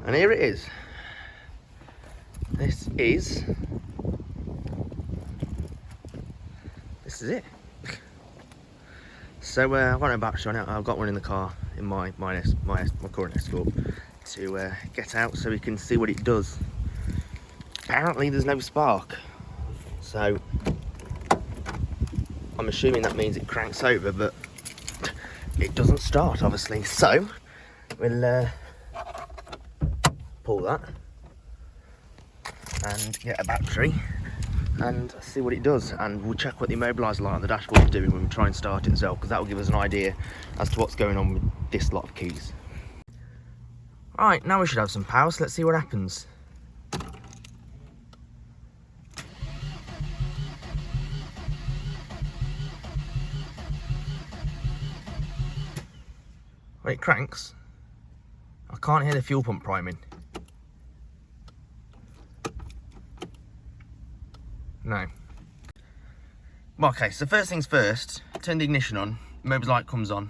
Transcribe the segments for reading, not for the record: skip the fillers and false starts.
And here it is. This is it. So I've got no battery on it. I've got one in the car in my current Escort to get out so we can see what it does. Apparently there's no spark, so I'm assuming that means it cranks over, but it doesn't start obviously. So we'll pull that and get a battery and see what it does, and we'll check what the immobiliser light on the dashboard is doing when we try and start it as well, because that will give us an idea as to what's going on with this lot of keys. Right, now we should have some power, so let's see what happens. When it cranks, I can't hear the fuel pump priming. No. Okay, so first things first, turn the ignition on, immobiliser light comes on,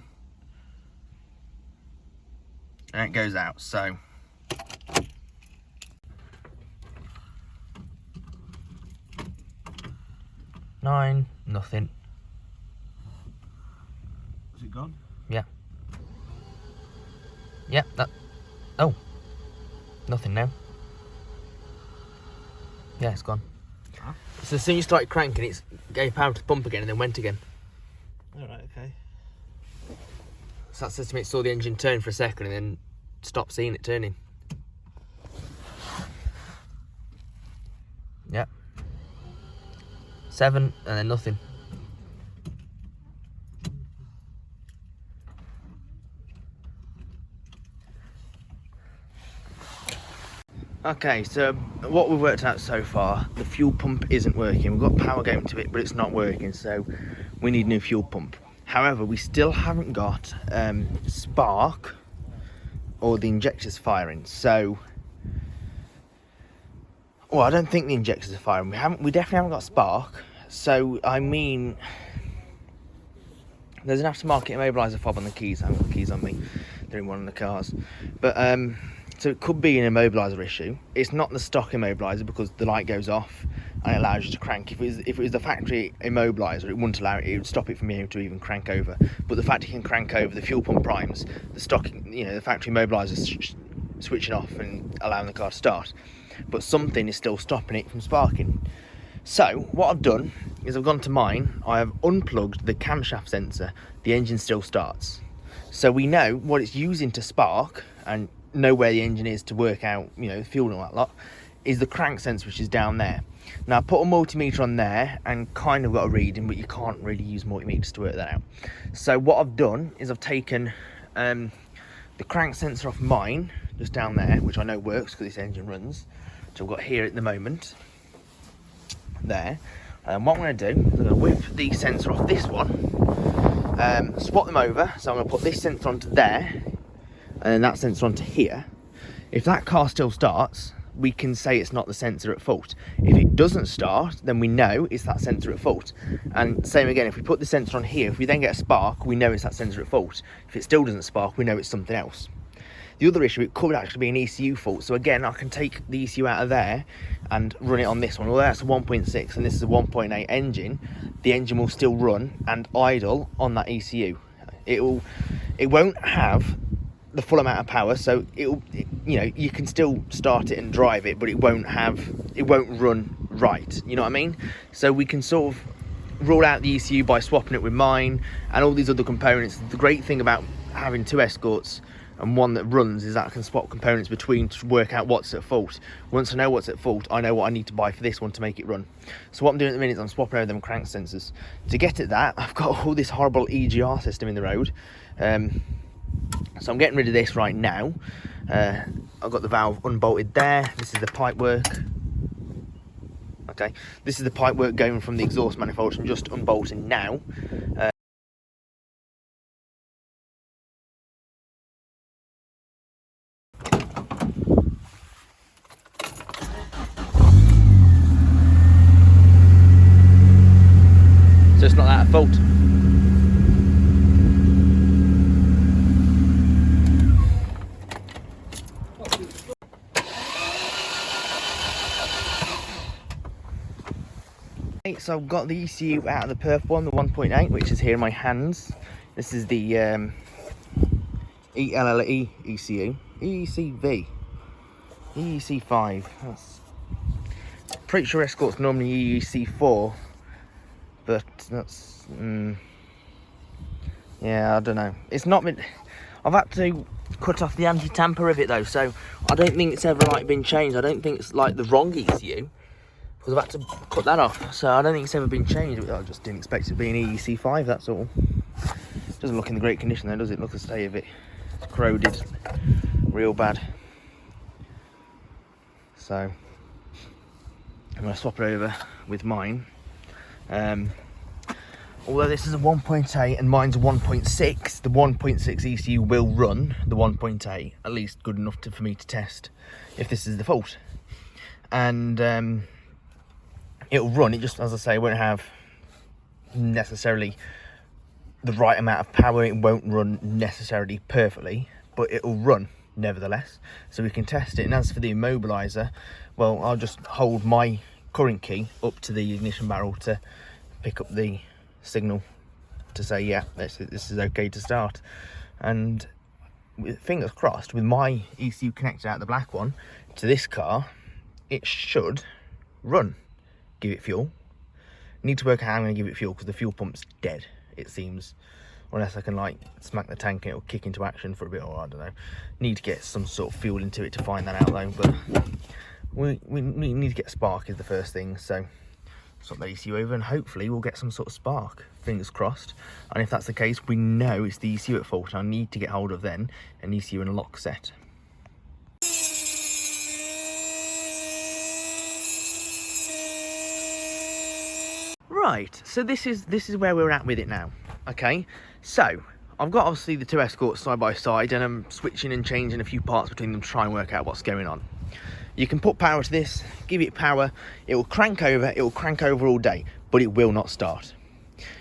and it goes out, so. Nine, nothing. Is it gone? Yeah. Yeah, that, oh, nothing now. Yeah, it's gone. Huh? So as soon as you started cranking, it gave power to the pump again and then went again. Alright, okay. So that says to me it saw the engine turn for a second and then stopped seeing it turning. Yep. 7 and then nothing. Okay, so what we've worked out so far, the fuel pump isn't working. We've got power going to it, but it's not working, so we need a new fuel pump. However, we still haven't got spark or the injectors firing. So, well, I don't think the injectors are firing. We definitely haven't got spark. So, I mean, there's an aftermarket immobiliser fob on the keys. I haven't got the keys on me. They're in one of the cars. But so it could be an immobiliser issue. It's not the stock immobiliser because the light goes off and it allows you to crank. If it was the factory immobiliser, it wouldn't allow it. It would stop it from being able to even crank over. But the fact it can crank over, the fuel pump primes, the stock, the factory immobiliser switching off and allowing the car to start. But something is still stopping it from sparking. So what I've done is I've gone to mine. I have unplugged the camshaft sensor. The engine still starts. So we know what it's using to spark and know where the engine is to work out, the fuel and all that lot, is the crank sensor, which is down there. Now I put a multimeter on there and kind of got a reading, but you can't really use multimeters to work that out. So what I've done is I've taken the crank sensor off mine, just down there, which I know works because this engine runs, which I've got here at the moment, there. And what I'm going to do is I'm going to whip the sensor off this one, swap them over, so I'm going to put this sensor onto there, and then that sensor onto here. If that car still starts, we can say it's not the sensor at fault. If it doesn't start, then we know it's that sensor at fault. And same again, if we put the sensor on here, if we then get a spark, we know it's that sensor at fault. If it still doesn't spark, we know it's something else. The other issue, it could actually be an ECU fault. So again, I can take the ECU out of there and run it on this one. Although that's a 1.6 and this is a 1.8 engine, the engine will still run and idle on that ECU. It won't have the full amount of power, so you can still start it and drive it, but it won't run right, you know what I mean? So we can sort of rule out the ECU by swapping it with mine and all these other components. The great thing about having two Escorts and one that runs is that I can swap components between to work out what's at fault. Once I know what's at fault, I know what I need to buy for this one to make it run. So what I'm doing at the minute is I'm swapping over them crank sensors. To get at that, I've got all this horrible EGR system in the road. So I'm getting rid of this right now. I've got the valve unbolted there. This is the pipe work. Okay, this is the pipe work going from the exhaust manifold. I'm just unbolting now. So it's not that at fault. so I've got the ECU out of the purple one, the 1.8, which is here in my hands. This is the ELLE ECU, EECV, EEC5. That's pretty sure Escort's normally EEC4, but that's yeah, I don't know. It's not been. I've had to cut off the anti-tamper of it though, so I don't think it's ever like been changed. I don't think it's like the wrong ECU, because I've had to cut that off. So I don't think it's ever been changed. I just didn't expect it to be an EEC5. That's all. Doesn't look in the great condition though, does it? Look at the state of it. It's corroded, real bad. So I'm going to swap it over with mine. Although this is a 1.8 and mine's a 1.6, the 1.6 ECU will run the 1.8, at least good enough for me to test if this is the fault. And it'll run, it just, as I say, won't have necessarily the right amount of power. It won't run necessarily perfectly, but it'll run nevertheless, so we can test it. And as for the immobiliser, well, I'll just hold my current key up to the ignition barrel to pick up the signal to say, yeah, this is okay to start. And with fingers crossed, with my ECU connected out the black one to this car, it should run. Give it fuel. Need to work out how I'm going to give it fuel, because the fuel pump's dead, it seems, unless I can like smack the tank and it'll kick into action for a bit, or I don't know. Need to get some sort of fuel into it to find that out though, but we need to get a spark is the first thing. So swap that ECU over and hopefully we'll get some sort of spark, fingers crossed. And if that's the case, we know it's the ECU at fault. I need to get hold of then an ECU and a lock set. Right, so this is where we're at with it now. Okay, so I've got obviously the two Escorts side by side, and I'm switching and changing a few parts between them to try and work out what's going on. You can put power to this, give it power, it will crank over all day, but it will not start.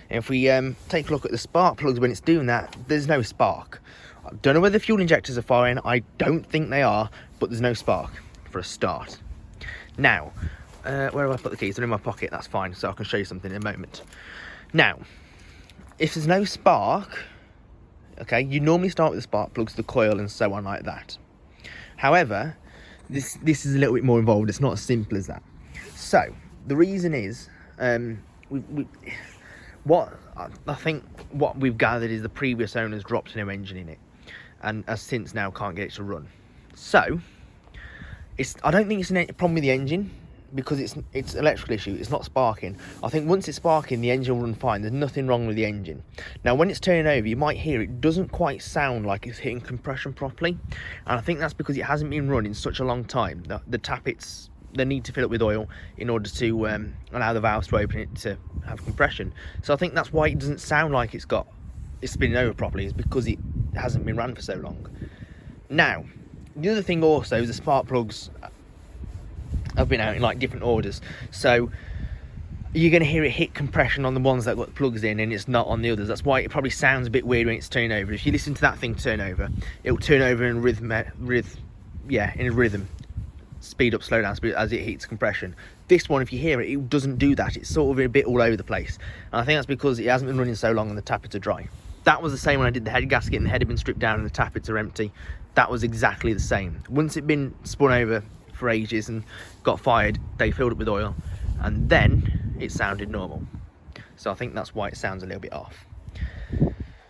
And if we take a look at the spark plugs when it's doing that, there's no spark. I don't know whether the fuel injectors are firing, I don't think they are, but there's no spark for a start. Now, where have I put the keys? They're in my pocket, that's fine, so I can show you something in a moment. Now, if there's no spark, okay, you normally start with the spark plugs, the coil and so on like that. However, this is a little bit more involved. It's not as simple as that. So the reason is, what I think what we've gathered is the previous owners dropped a new engine in it, and has since now can't get it to run. So I don't think it's a problem with the engine, because it's an electrical issue. It's not sparking. I think once it's sparking, the engine will run fine. There's nothing wrong with the engine. Now, when it's turning over, you might hear it doesn't quite sound like it's hitting compression properly, and I think that's because it hasn't been run in such a long time. The tappets, they need to fill it with oil in order to allow the valves to open it to have compression. So I think that's why it doesn't sound like it's spinning over properly, is because it hasn't been run for so long. Now, the other thing also is the spark plugs have been out in like different orders, so you're going to hear it hit compression on the ones that got the plugs in, and it's not on the others. That's why it probably sounds a bit weird when it's turning over. If you listen to that thing turn over, it'll turn over in a rhythm, speed up, slow down, speed as it hits compression. This one, if you hear it, it doesn't do that. It's sort of a bit all over the place, and I think that's because it hasn't been running so long and the tappets are dry. That was the same when I did the head gasket and the head had been stripped down and the tappets are empty. That was exactly the same. Once it'd been spun over for ages and got fired, they filled it with oil, and then it sounded normal. So I think that's why it sounds a little bit off.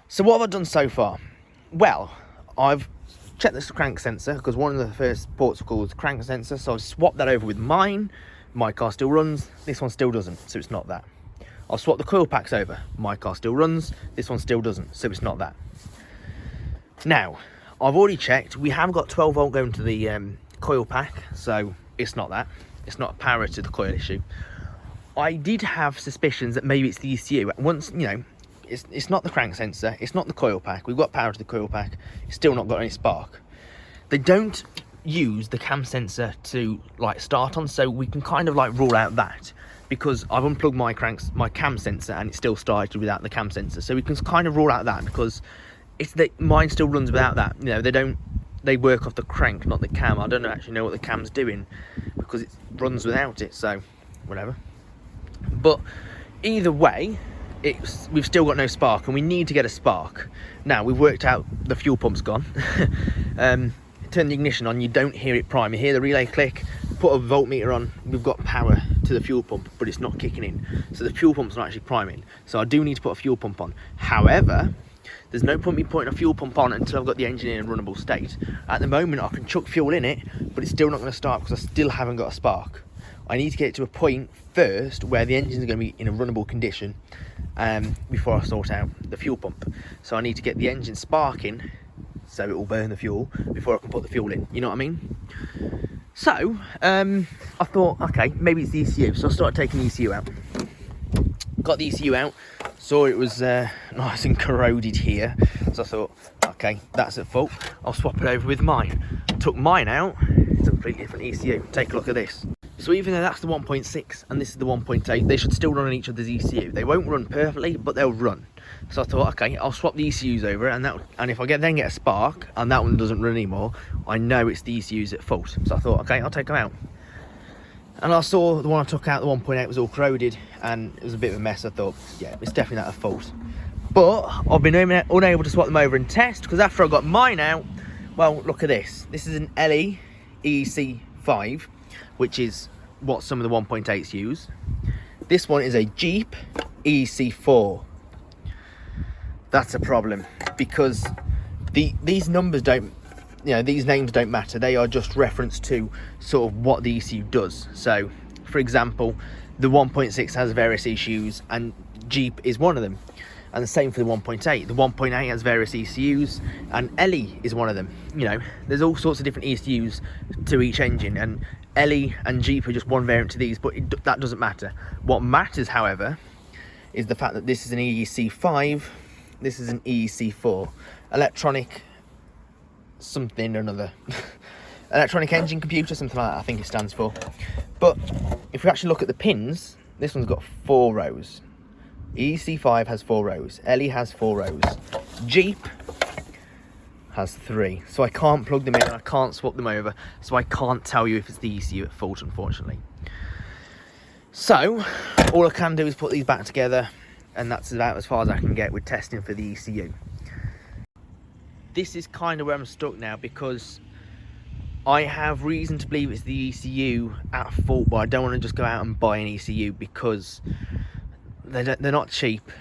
So what have I done so far? Well, I've checked this crank sensor, because one of the first ports were called crank sensor, so I've swapped that over with mine. My car still runs, this one still doesn't, so it's not that. I'll swap the coil packs over. My car still runs, this one still doesn't, so it's not that. Now, I've already checked, we have got 12 volt going to the coil pack, so it's not that. It's not a power to the coil issue. I did have suspicions that maybe it's the ECU. Once, you know, it's not the crank sensor, it's not the coil pack. We've got power to the coil pack, it's still not got any spark. They don't use the cam sensor to like start on, so we can kind of like rule out that, because I've unplugged my cam sensor and it still started without the cam sensor, so we can kind of rule out that, because it's that mine still runs without that. You know, they work off the crank, not the cam. I don't actually know what the cam's doing, because it runs without it, so whatever. But either way, we've still got no spark, and we need to get a spark. Now, we've worked out the fuel pump's gone. Turn the ignition on, you don't hear it prime. You hear the relay click, put a voltmeter on, we've got power to the fuel pump, but it's not kicking in. So the fuel pump's not actually priming. So I do need to put a fuel pump on. However, there's no point me putting a fuel pump on until I've got the engine in a runnable state. At the moment, I can chuck fuel in it, but it's still not going to start because I still haven't got a spark. I need to get it to a point first where the engine's going to be in a runnable condition before I sort out the fuel pump. So I need to get the engine sparking so it will burn the fuel before I can put the fuel in. You know what I mean? So I thought, okay, maybe it's the ECU. So I started taking the ECU out. Got the ECU out, saw it was nice and corroded here. So I thought, okay, that's at fault. I'll swap it over with mine. Took mine out. It's a completely different ECU. Take a look at this. So even though that's the 1.6 and this is the 1.8, they should still run on each other's ECU. They won't run perfectly, but they'll run. So I thought, okay, I'll swap the ECUs over, and if I then get a spark and that one doesn't run anymore, I know it's the ECUs at fault. So I thought, okay, I'll take them out. And I saw the one I took out, the 1.8, was all corroded and it was a bit of a mess. I thought, yeah, it's definitely that at fault. But I've been unable to swap them over and test, because after I got mine out, well, look at this. This is an LE EC5, which is what some of the 1.8s use. This one is a Jeep EC4. That's a problem, because these numbers don't, these names don't matter. They are just reference to sort of what the ECU does. So, for example, the 1.6 has various ECUs, and Jeep is one of them. And the same for the 1.8. The 1.8 has various ECUs, and LE is one of them. There's all sorts of different ECUs to each engine, and LE and Jeep are just one variant to these, but that doesn't matter. What matters, however, is the fact that this is an EC5, this is an EC4. Electronic something or another. Electronic engine computer, something like that, I think it stands for. But if we actually look at the pins, this one's got 4 rows. EC5 has 4 rows. LE has 4 rows. Jeep has 3. So I can't plug them in, I can't swap them over. So I can't tell you if it's the ECU at fault, unfortunately. So all I can do is put these back together, and that's about as far as I can get with testing for the ECU. This is kind of where I'm stuck now, because I have reason to believe it's the ECU at fault, but I don't want to just go out and buy an ECU because they're not cheap,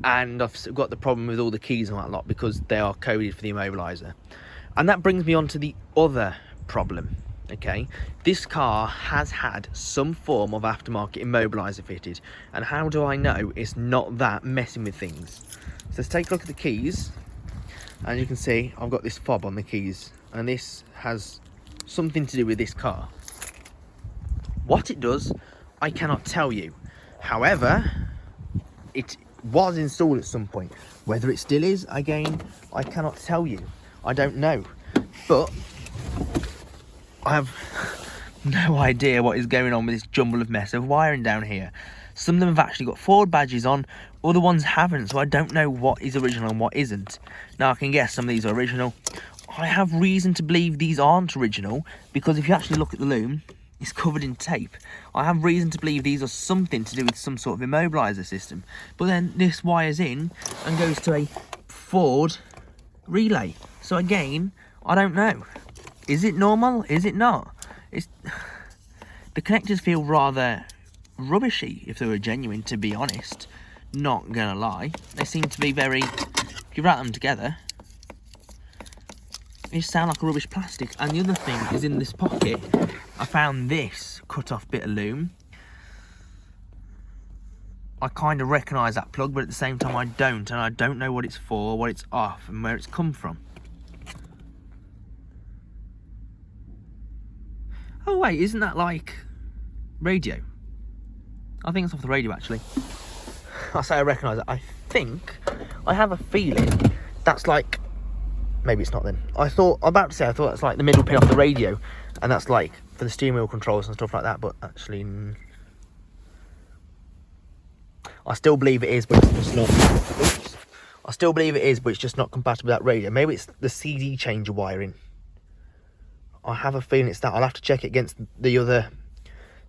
and I've got the problem with all the keys and that lot because they are coded for the immobiliser. And that brings me on to the other problem. Okay, this car has had some form of aftermarket immobiliser fitted, and how do I know it's not that messing with things? So let's take a look at the keys, and you can see I've got this fob on the keys, and this has something to do with this car. What it does, I cannot tell you. However, it was installed at some point. Whether it still is, again, I cannot tell you. I don't know. But I have no idea what is going on with this jumble of mess of wiring down here. Some of them have actually got Ford badges on, other ones haven't, so I don't know what is original and what isn't. Now, I can guess some of these are original. I have reason to believe these aren't original, because if you actually look at the loom, it's covered in tape. I have reason to believe these are something to do with some sort of immobiliser system. But then this wires in and goes to a Ford relay. So again, I don't know. Is it normal? Is it not? The connectors feel rather rubbishy if they were genuine, to be honest. Not gonna lie. They seem to be very, if you wrap them together, they just sound like a rubbish plastic. And the other thing is, in this pocket, I found this cut off bit of loom. I kind of recognise that plug, but at the same time I don't, and I don't know what it's for, what it's off, and where it's come from. Oh wait, isn't that like radio? I think it's off the radio, actually. I say I recognise it. I think, I have a feeling that's like, maybe it's not then. I thought that's like the middle pin off the radio, and that's like for the steering wheel controls and stuff like that, but actually, I still believe it is, but it's just not. Oops. I still believe it is, but it's just not compatible with that radio. Maybe it's the CD changer wiring. I have a feeling it's that. I'll have to check it against the other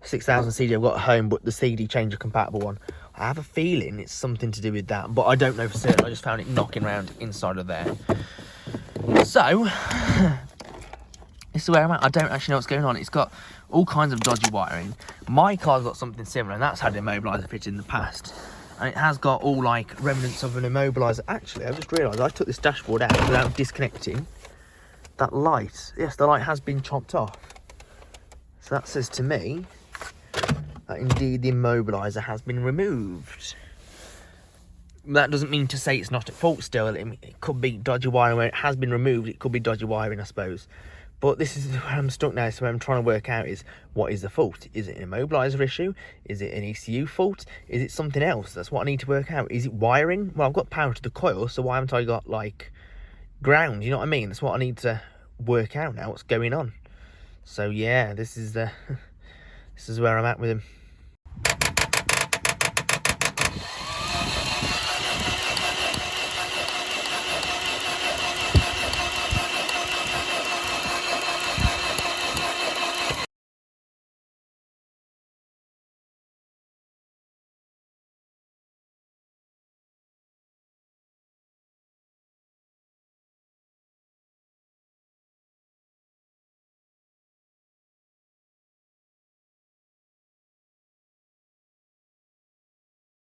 6000 CD I've got at home, but the CD changer compatible one. I have a feeling it's something to do with that, but I don't know for certain. I just found it knocking around inside of there. So, this is where I'm at. I don't actually know what's going on. It's got all kinds of dodgy wiring. My car's got something similar, and that's had an immobiliser fitted in the past. And it has got all like remnants of an immobiliser. Actually, I just realised I took this dashboard out without disconnecting that light. Yes, the light has been chopped off. So that says to me that indeed the immobiliser has been removed. That doesn't mean to say it's not at fault still. It could be dodgy wiring where it has been removed. It could be dodgy wiring, I suppose. But this is where I'm stuck now. So what I'm trying to work out is, what is the fault? Is it an immobiliser issue? Is it an ECU fault? Is it something else? That's what I need to work out. Is it wiring? Well, I've got power to the coil, so why haven't I got like ground? You know what I mean? That's what I need to work out now. What's going on? So yeah, this is where I'm at with him.